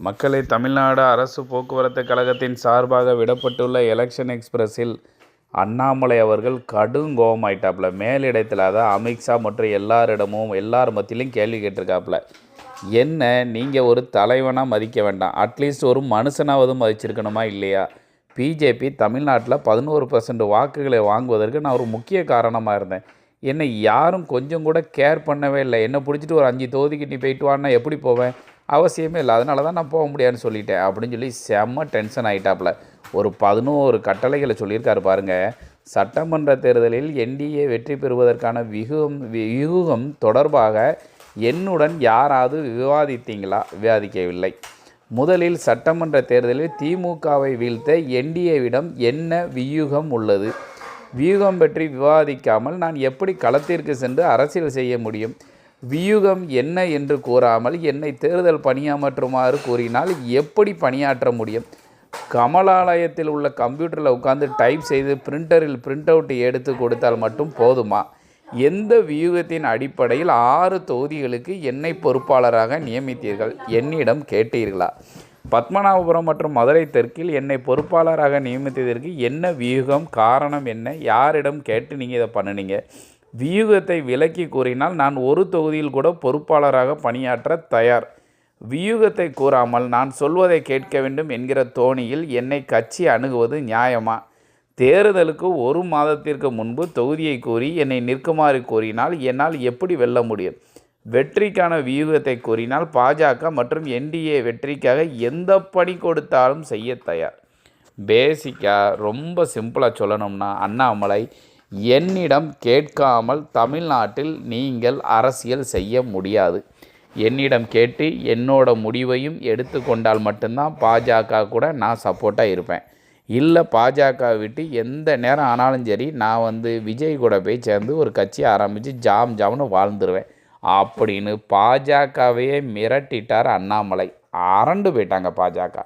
மக்களை தமிழ்நாடு அரசு போக்குவரத்து கழகத்தின் சார்பாக விடப்பட்டுள்ள எலெக்ஷன் எக்ஸ்பிரஸில் அண்ணாமலை அவர்கள் கடும் கோபமாயிட்டாப்புல. மேலிடத்தில் அதான் அமித்ஷா மற்றும் எல்லார் மத்தியிலையும் கேள்வி கேட்டிருக்காப்புல. என்ன நீங்கள் ஒரு தலைவனாக மதிக்க வேண்டாம், அட்லீஸ்ட் ஒரு மனுஷனாவது மதிச்சிருக்கணுமா இல்லையா? பிஜேபி தமிழ்நாட்டில் 11% வாக்குகளை வாங்குவதற்கு நான் ஒரு முக்கிய காரணமாக இருந்தேன். என்னை யாரும் கொஞ்சம் கூட கேர் பண்ணவே இல்லை. என்னை பிடிச்சிட்டு ஒரு 5 தொகுதிக்கு நீ போயிட்டு வான்னா எப்படி போவேன்? அவசியமே இல்லை, அதனால தான் நான் போக முடியாதுன்னு சொல்லிட்டேன் அப்படின்னு சொல்லி செம்ம டென்ஷன் ஆகிட்டாப்புல. ஒரு 11 கட்டளைகளை சொல்லியிருக்காரு பாருங்கள். சட்டமன்ற தேர்தலில் என்டிஏ வெற்றி பெறுவதற்கான வியூகம் தொடர்பாக என்னுடன் யாராவது விவாதிக்கவில்லை. முதலில் சட்டமன்ற தேர்தலில் திமுகவை வீழ்த்த என்டிஏவிடம் என்ன வியூகம் உள்ளது? வியூகம் பற்றி விவாதிக்காமல் நான் எப்படி களத்திற்கு சென்று அரசியல் செய்ய முடியும்? வியூகம் என்ன என்று கூறாமல் என்னை தேர்தல் பணியாற்றுமாறு கூறினால் எப்படி பணியாற்ற முடியும்? கமலாலயத்தில் உள்ள கம்ப்யூட்டரில் உட்காந்து டைப் செய்து பிரிண்டரில் பிரிண்ட் அவுட் எடுத்து கொடுத்தால் மட்டும் போதுமா? எந்த வியூகத்தின் அடிப்படையில் 6 தொகுதிகளுக்கு என்னை பொறுப்பாளராக நியமித்தீர்கள்? என்னிடம் கேட்டீர்களா? பத்மநாபபுரம் மற்றும் மதுரை தெற்கில் என்னை பொறுப்பாளராக நியமித்ததற்கு என்ன வியூகம், காரணம் என்ன, யாரிடம் கேட்டு நீங்கள் இதை பண்ணினீங்க? வியூகத்தை விலக்கி கூறினால் நான் ஒரு தொகுதியில் கூட பொறுப்பாளராக பணியாற்ற தயார். வியூகத்தை கூறாமல் நான் சொல்வதை கேட்க வேண்டும் என்கிற தோணியில் என்னை கட்சி அணுகுவது நியாயமா? தேர்தலுக்கு 1 மாதத்திற்கு முன்பு தொகுதியை கூறி என்னை நிற்குமாறு கூறினால் என்னால் எப்படி வெல்ல முடியும்? வெற்றிக்கான வியூகத்தை கூறினால் பாஜக மற்றும் என்டிஏ வெற்றிக்காக எந்த பணி கொடுத்தாலும் செய்ய தயார். பேசிக்காக ரொம்ப சிம்பிளாக சொல்லணும்னா, அண்ணாமலை, என்னிடம் கேட்காமல் தமிழ்நாட்டில் நீங்கள் அரசியல் செய்ய முடியாது. என்னிடம் கேட்டு என்னோட முடிவையும் எடுத்துக்கொண்டால் மட்டும்தான் பாஜக கூட நான் சப்போர்ட்டாக இருப்பேன். இல்லை, பாஜக விட்டு எந்த நேரம் ஆனாலும் சரி நான் விஜய் கூட போய் சேர்ந்து ஒரு கட்சி ஆரம்பித்து ஜாம்னு வாழ்ந்துருவேன் அப்படின்னு பாஜகவையே மிரட்டிட்டார் அண்ணாமலை. அரண்டு போயிட்டாங்க பாஜக.